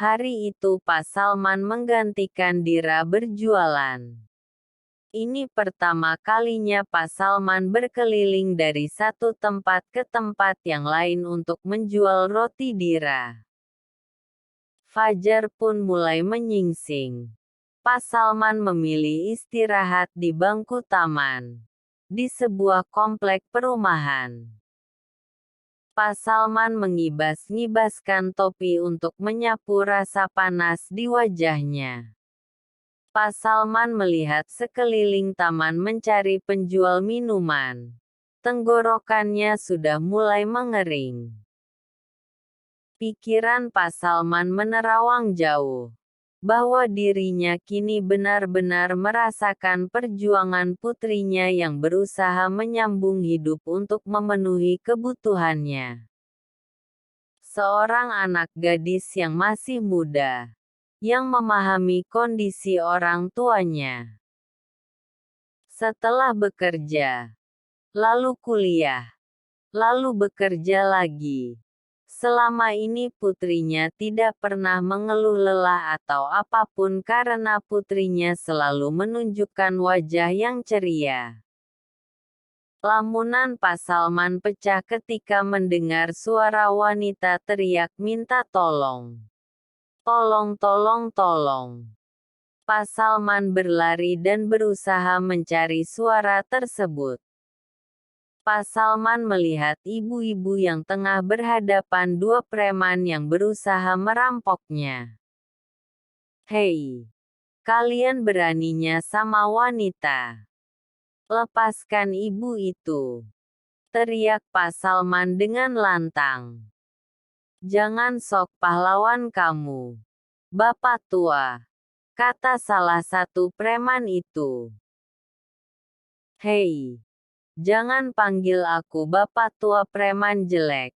Hari itu Pak Salman menggantikan Dira berjualan. Ini pertama kalinya Pak Salman berkeliling dari satu tempat ke tempat yang lain untuk menjual roti Dira. Fajar pun mulai menyingsing. Pak Salman memilih istirahat di bangku taman, di sebuah komplek perumahan. Pak Salman mengibas-ngibaskan topi untuk menyapu rasa panas di wajahnya. Pak Salman melihat sekeliling taman mencari penjual minuman. Tenggorokannya sudah mulai mengering. Pikiran Pak Salman menerawang jauh, bahwa dirinya kini benar-benar merasakan perjuangan putrinya yang berusaha menyambung hidup untuk memenuhi kebutuhannya. Seorang anak gadis yang masih muda, yang memahami kondisi orang tuanya. Setelah bekerja, lalu kuliah, lalu bekerja lagi. Selama ini putrinya tidak pernah mengeluh lelah atau apapun karena putrinya selalu menunjukkan wajah yang ceria. Lamunan Pak Salman pecah ketika mendengar suara wanita teriak minta tolong. Tolong, tolong, tolong. Pak Salman berlari dan berusaha mencari suara tersebut. Pak Salman melihat ibu-ibu yang tengah berhadapan dua preman yang berusaha merampoknya. Hei! Kalian beraninya sama wanita. Lepaskan ibu itu. Teriak Pak Salman dengan lantang. Jangan sok pahlawan kamu, Bapak tua, kata salah satu preman itu. Hei, jangan panggil aku Bapak tua preman jelek,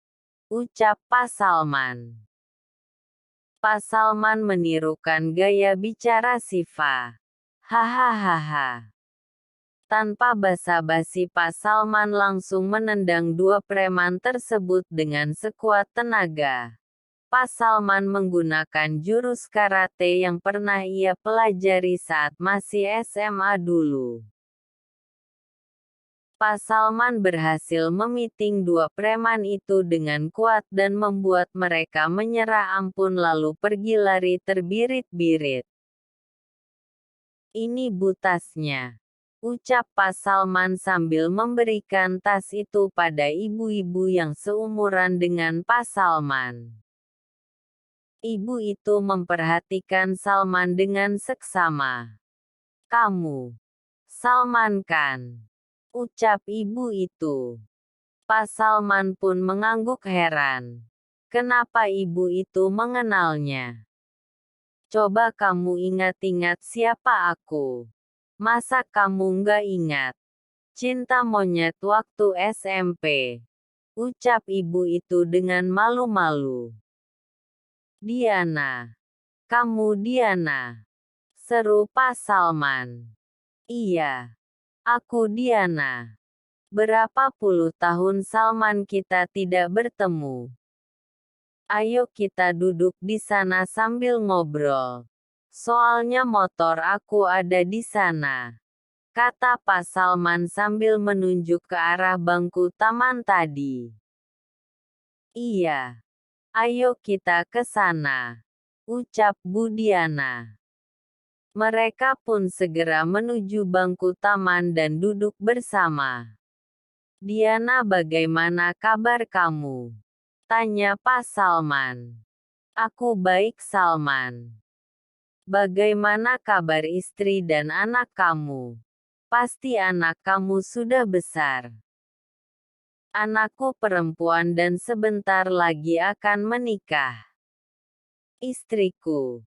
ucap Pak Salman. Pak Salman menirukan gaya bicara Siva. Hahaha. Tanpa basa-basi Pak Salman langsung menendang dua preman tersebut dengan sekuat tenaga. Pak Salman menggunakan jurus karate yang pernah ia pelajari saat masih SMA dulu. Pak Salman berhasil memiting dua preman itu dengan kuat dan membuat mereka menyerah ampun lalu pergi lari terbirit-birit. Ini butasnya, ucap Pak Salman sambil memberikan tas itu pada ibu-ibu yang seumuran dengan Pak Salman. Ibu itu memperhatikan Salman dengan seksama. Kamu, Salman kan? Ucap ibu itu. Pak Salman pun mengangguk heran. Kenapa ibu itu mengenalnya? Coba kamu ingat-ingat siapa aku. Masa kamu nggak ingat? Cinta monyet waktu SMP. Ucap ibu itu dengan malu-malu. Diana. Kamu Diana. Seru Pak Salman. Iya. Aku Diana. Berapa puluh tahun Salman kita tidak bertemu. Ayo kita duduk di sana sambil ngobrol. Soalnya motor aku ada di sana, kata Pak Salman sambil menunjuk ke arah bangku taman tadi. Iya. Ayo kita ke sana, ucap Bu Diana. Mereka pun segera menuju bangku taman dan duduk bersama. Diana, bagaimana kabar kamu? Tanya Pak Salman. Aku baik Salman. Bagaimana kabar istri dan anak kamu? Pasti anak kamu sudah besar. Anakku perempuan dan sebentar lagi akan menikah. Istriku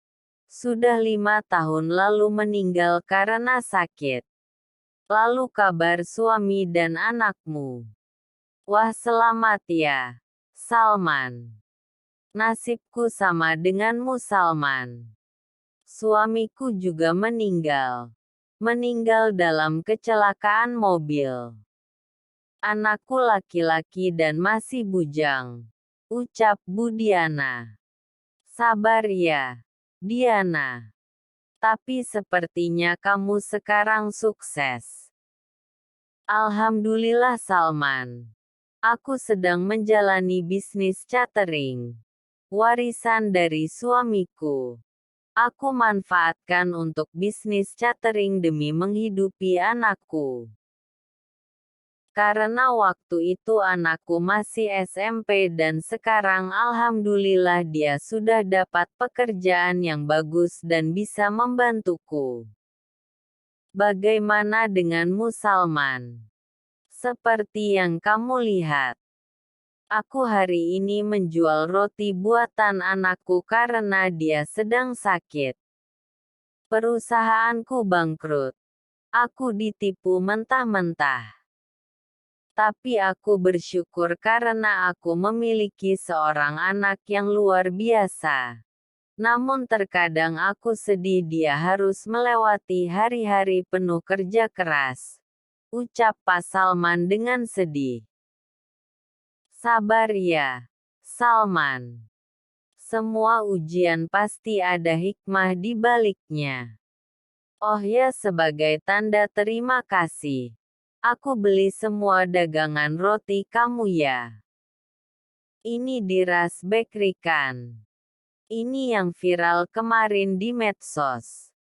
sudah 5 tahun lalu meninggal karena sakit. Lalu kabar suami dan anakmu? Wah, selamat ya, Salman. Nasibku sama denganmu Salman. Suamiku juga meninggal. Meninggal dalam kecelakaan mobil. Anakku laki-laki dan masih bujang, ucap Bu Diana. Sabar ya, Diana. Tapi sepertinya kamu sekarang sukses. Alhamdulillah Salman. Aku sedang menjalani bisnis catering. Warisan dari suamiku. Aku manfaatkan untuk bisnis catering demi menghidupi anakku. Karena waktu itu anakku masih SMP dan sekarang alhamdulillah dia sudah dapat pekerjaan yang bagus dan bisa membantuku. Bagaimana denganmu Salman? Seperti yang kamu lihat, aku hari ini menjual roti buatan anakku karena dia sedang sakit. Perusahaanku bangkrut. Aku ditipu mentah-mentah. Tapi aku bersyukur karena aku memiliki seorang anak yang luar biasa. Namun terkadang aku sedih dia harus melewati hari-hari penuh kerja keras. Ucap Pak Salman dengan sedih. Sabar ya, Salman. Semua ujian pasti ada hikmah di baliknya. Oh ya, sebagai tanda terima kasih. Aku beli semua dagangan roti kamu ya. Ini di Ras Bakery kan? Ini yang viral kemarin di medsos.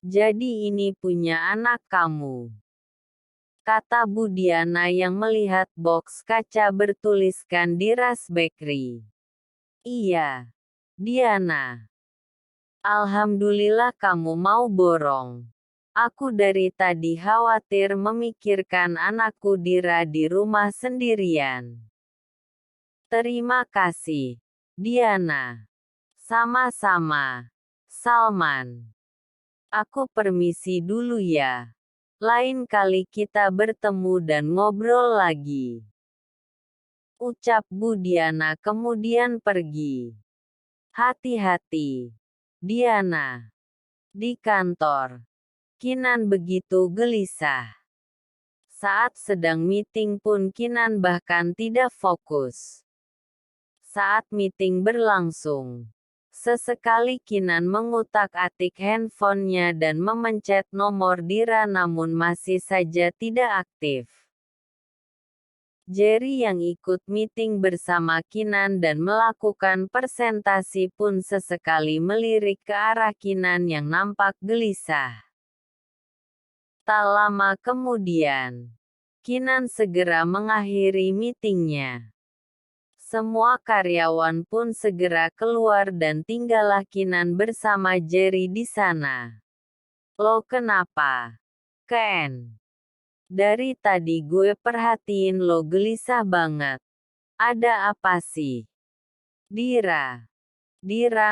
Jadi ini punya anak kamu. Kata Bu Diana yang melihat box kaca bertuliskan di Ras Bakery. Iya, Diana. Alhamdulillah kamu mau borong. Aku dari tadi khawatir memikirkan anakku Dira di rumah sendirian. Terima kasih, Diana. Sama-sama, Salman. Aku permisi dulu ya. Lain kali kita bertemu dan ngobrol lagi. Ucap Bu Diana kemudian pergi. Hati-hati, Diana. Di kantor, Kinan begitu gelisah. Saat sedang meeting pun Kinan bahkan tidak fokus. Saat meeting berlangsung, sesekali Kinan mengutak-atik handphonenya dan memencet nomor Dira namun masih saja tidak aktif. Jerry yang ikut meeting bersama Kinan dan melakukan presentasi pun sesekali melirik ke arah Kinan yang nampak gelisah. Tak lama kemudian, Kinan segera mengakhiri meetingnya. Semua karyawan pun segera keluar dan tinggallah Kinan bersama Jerry di sana. Lo kenapa, Ken? Dari tadi gue perhatiin lo gelisah banget. Ada apa sih? Dira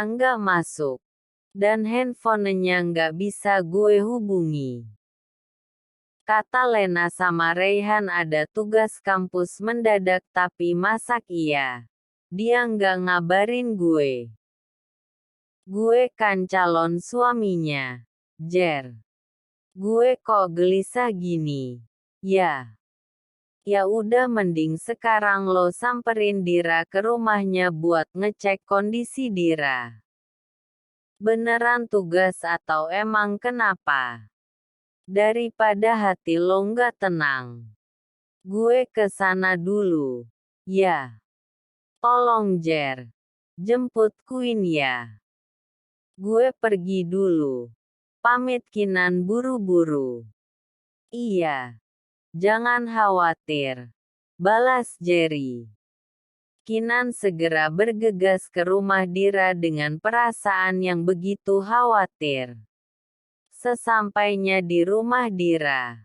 nggak masuk. Dan handphonenya nggak bisa gue hubungi. Kata Lena sama Reyhan ada tugas kampus mendadak tapi masak iya. Dia nggak ngabarin gue. Gue kan calon suaminya, Jer. Gue kok gelisah gini. Ya. Ya udah mending sekarang lo samperin Dira ke rumahnya buat ngecek kondisi Dira. Beneran tugas atau emang kenapa? Daripada hati lo nggak tenang. Gue ke sana dulu. Ya. Tolong Jer. Jemput Queen ya. Gue pergi dulu. Pamit Kinan buru-buru. Iya. Jangan khawatir. Balas Jerry. Kinan segera bergegas ke rumah Dira dengan perasaan yang begitu khawatir. Sesampainya di rumah Dira.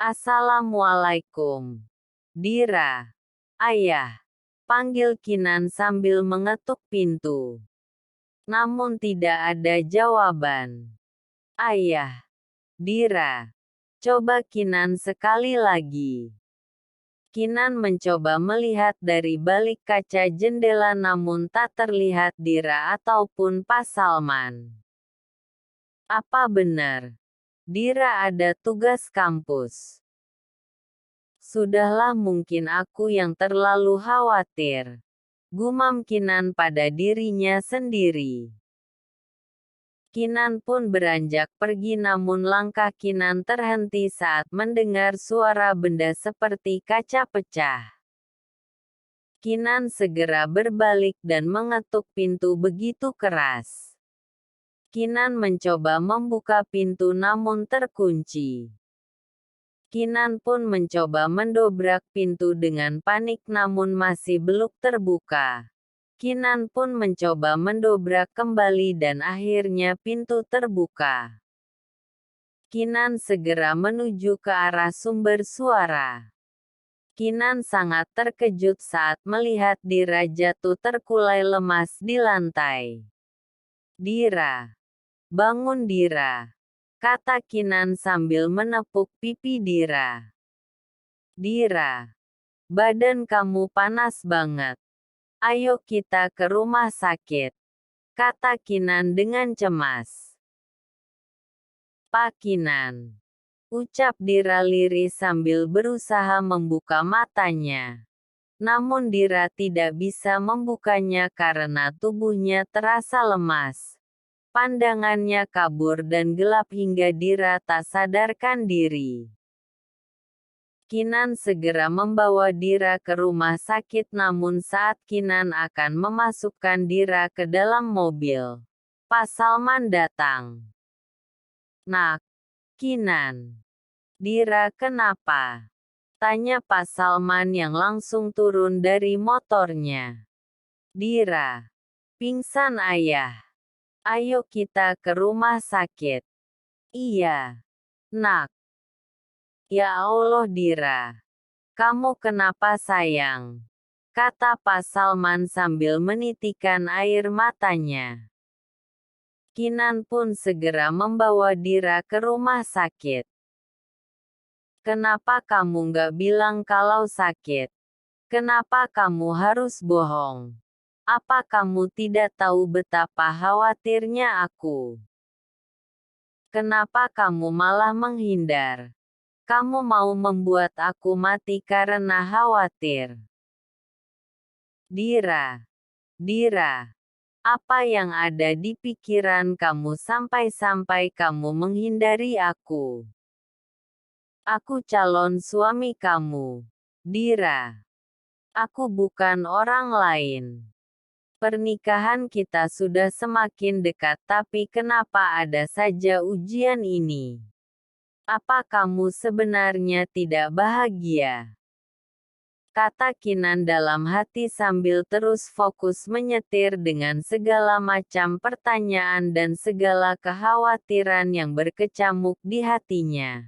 Assalamualaikum. Dira. Ayah. Panggil Kinan sambil mengetuk pintu. Namun tidak ada jawaban. Ayah. Dira. Coba Kinan sekali lagi. Kinan mencoba melihat dari balik kaca jendela namun tak terlihat Dira ataupun Pak Salman. Apa benar? Dira ada tugas kampus. Sudahlah mungkin aku yang terlalu khawatir. gumam Kinan pada dirinya sendiri. Kinan pun beranjak pergi, namun langkah Kinan terhenti saat mendengar suara benda seperti kaca pecah. Kinan segera berbalik dan mengetuk pintu begitu keras. Kinan mencoba membuka pintu namun terkunci. Kinan pun mencoba mendobrak pintu dengan panik namun masih belum terbuka. Kinan pun mencoba mendobrak kembali dan akhirnya pintu terbuka. Kinan segera menuju ke arah sumber suara. Kinan sangat terkejut saat melihat Dira jatuh terkulai lemas di lantai. "Dira, bangun Dira," kata Kinan sambil menepuk pipi Dira. "Dira, badan kamu panas banget. Ayo kita ke rumah sakit," kata Kinan dengan cemas. "Pak Kinan," ucap Dira lirih sambil berusaha membuka matanya. Namun Dira tidak bisa membukanya karena tubuhnya terasa lemas. Pandangannya kabur dan gelap hingga Dira tak sadarkan diri. Kinan segera membawa Dira ke rumah sakit, namun saat Kinan akan memasukkan Dira ke dalam mobil, Pak Salman datang. "Nak, Kinan. Dira kenapa?" tanya Pak Salman yang langsung turun dari motornya. "Dira, pingsan ayah. Ayo kita ke rumah sakit." "Iya, nak." "Ya Allah Dira. Kamu kenapa sayang?" kata Pak Salman sambil menitikkan air matanya. Kinan pun segera membawa Dira ke rumah sakit. "Kenapa kamu nggak bilang kalau sakit? Kenapa kamu harus bohong? Apa kamu tidak tahu betapa khawatirnya aku? Kenapa kamu malah menghindar? Kamu mau membuat aku mati karena khawatir." "Dira, Dira, apa yang ada di pikiran kamu sampai-sampai kamu menghindari aku? Aku calon suami kamu, Dira. Aku bukan orang lain. Pernikahan kita sudah semakin dekat, tapi kenapa ada saja ujian ini? Apa kamu sebenarnya tidak bahagia?" kata Kinan dalam hati sambil terus fokus menyetir dengan segala macam pertanyaan dan segala kekhawatiran yang berkecamuk di hatinya.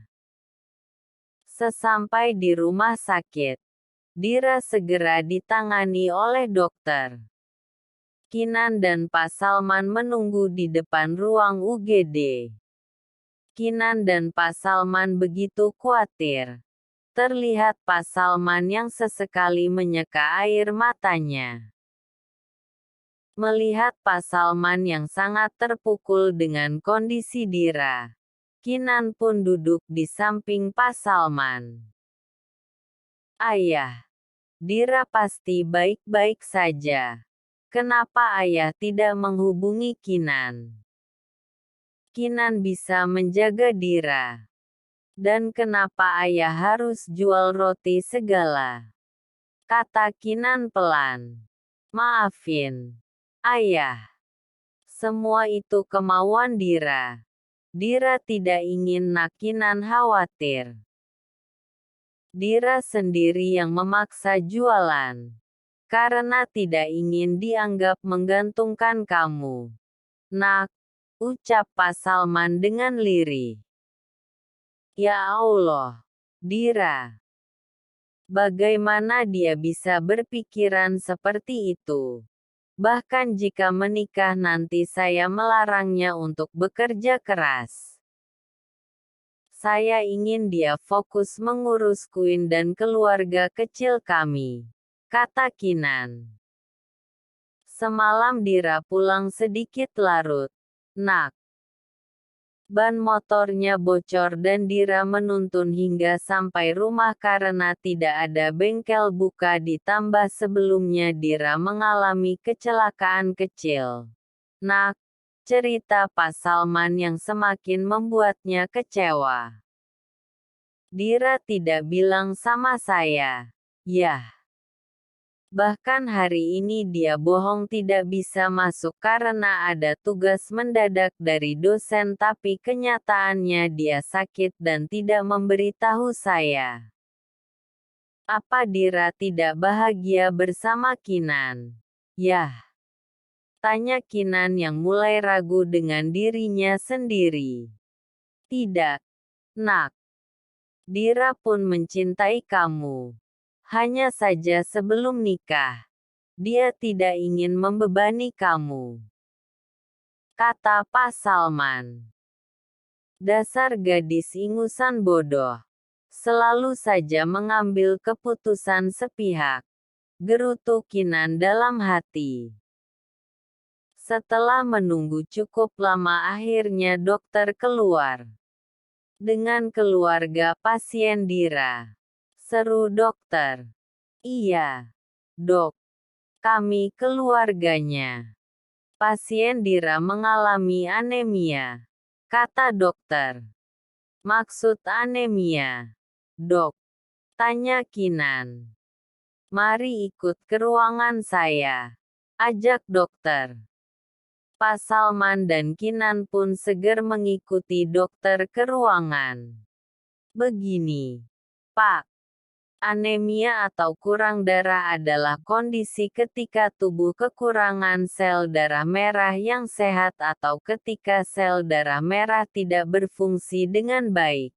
Sesampai di rumah sakit, Dira segera ditangani oleh dokter. Kinan dan Pak Salman menunggu di depan ruang UGD. Kinan dan Pak Salman begitu khawatir. Terlihat Pak Salman yang sesekali menyeka air matanya. Melihat Pak Salman yang sangat terpukul dengan kondisi Dira, Kinan pun duduk di samping Pak Salman. "Ayah, Dira pasti baik-baik saja. Kenapa ayah tidak menghubungi Kinan? Kinan bisa menjaga Dira. Dan kenapa ayah harus jual roti segala?" kata Kinan pelan. "Maafin, ayah. Semua itu kemauan Dira. Dira tidak ingin nak Kinan khawatir. Dira sendiri yang memaksa jualan. Karena tidak ingin dianggap menggantungkan kamu, nak," ucap Pak Salman dengan lirih. "Ya Allah, Dira. Bagaimana dia bisa berpikiran seperti itu? Bahkan jika menikah nanti saya melarangnya untuk bekerja keras. Saya ingin dia fokus mengurus Queen dan keluarga kecil kami," kata Kinan. "Semalam Dira pulang sedikit larut, nak. Ban motornya bocor dan Dira menuntun hingga sampai rumah karena tidak ada bengkel buka, ditambah sebelumnya Dira mengalami kecelakaan kecil. Nak, cerita Pak Salman yang semakin membuatnya kecewa. Dira tidak bilang sama saya. Yah. Bahkan hari ini dia bohong tidak bisa masuk karena ada tugas mendadak dari dosen, tapi kenyataannya dia sakit dan tidak memberitahu saya. Apa Dira tidak bahagia bersama Kinan? Yah. Tanya Kinan yang mulai ragu dengan dirinya sendiri. Tidak, Nak. Dira pun mencintai kamu. Hanya saja sebelum nikah, dia tidak ingin membebani kamu, kata Pak Salman. Dasar gadis ingusan bodoh. Selalu saja mengambil keputusan sepihak, gerutu Kinan dalam hati. Setelah menunggu cukup lama, akhirnya dokter keluar. Dengan keluarga pasien Dira. Seru dokter. Iya, dok. Kami keluarganya. Pasien Dira mengalami anemia, kata dokter. Maksud anemia, dok? Tanya Kinan. Mari ikut ke ruangan saya, ajak dokter. Pak Salman dan Kinan pun segera mengikuti dokter ke ruangan. Begini, Pak. Anemia atau kurang darah adalah kondisi ketika tubuh kekurangan sel darah merah yang sehat atau ketika sel darah merah tidak berfungsi dengan baik.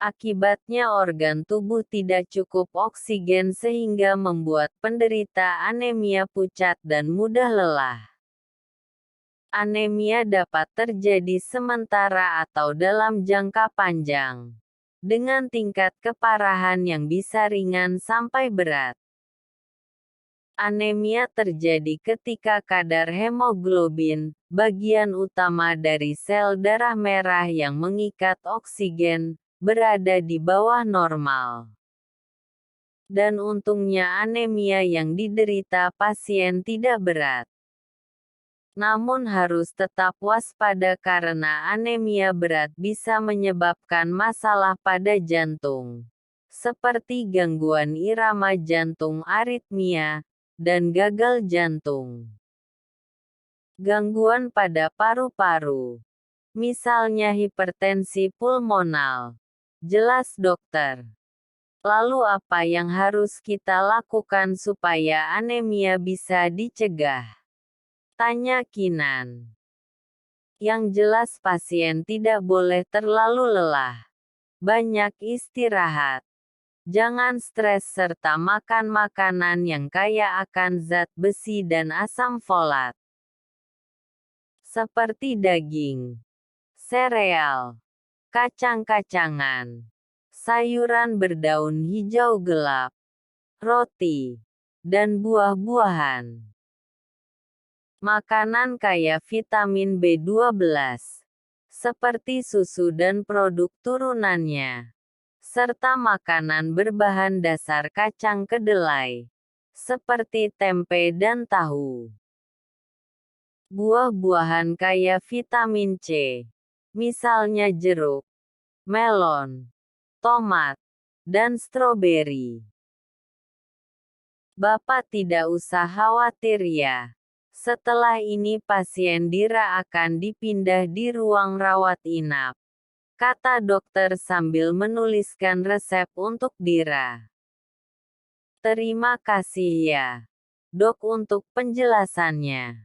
Akibatnya organ tubuh tidak cukup oksigen sehingga membuat penderita anemia pucat dan mudah lelah. Anemia dapat terjadi sementara atau dalam jangka panjang, dengan tingkat keparahan yang bisa ringan sampai berat. Anemia terjadi ketika kadar hemoglobin, bagian utama dari sel darah merah yang mengikat oksigen, berada di bawah normal. Dan untungnya anemia yang diderita pasien tidak berat. Namun harus tetap waspada karena anemia berat bisa menyebabkan masalah pada jantung, seperti gangguan irama jantung, aritmia, dan gagal jantung. Gangguan pada paru-paru, misalnya hipertensi pulmonal. Jelas dokter. Lalu apa yang harus kita lakukan supaya anemia bisa dicegah? Tanya Kinan. Yang jelas pasien tidak boleh terlalu lelah. Banyak istirahat. Jangan stres serta makan makanan yang kaya akan zat besi dan asam folat. Seperti daging, sereal, kacang-kacangan, sayuran berdaun hijau gelap, roti, dan buah-buahan. Makanan kaya vitamin B12, seperti susu dan produk turunannya, serta makanan berbahan dasar kacang kedelai, seperti tempe dan tahu. Buah-buahan kaya vitamin C, misalnya jeruk, melon, tomat, dan stroberi. Bapak tidak usah khawatir ya. Setelah ini pasien Dira akan dipindah di ruang rawat inap, kata dokter sambil menuliskan resep untuk Dira. Terima kasih ya, dok, untuk penjelasannya.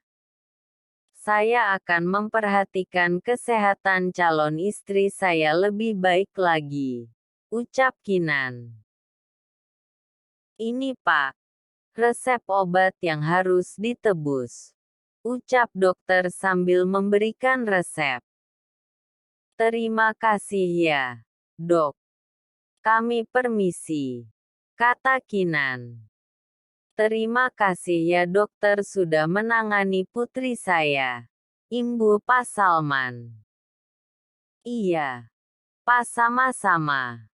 Saya akan memperhatikan kesehatan calon istri saya lebih baik lagi, ucap Kinan. Ini Pak, resep obat yang harus ditebus, ucap dokter sambil memberikan resep. Terima kasih ya, dok. Kami permisi, kata Kinan. Terima kasih ya dokter sudah menangani putri saya, imbuh Pak Salman. Iya. Pas sama-sama.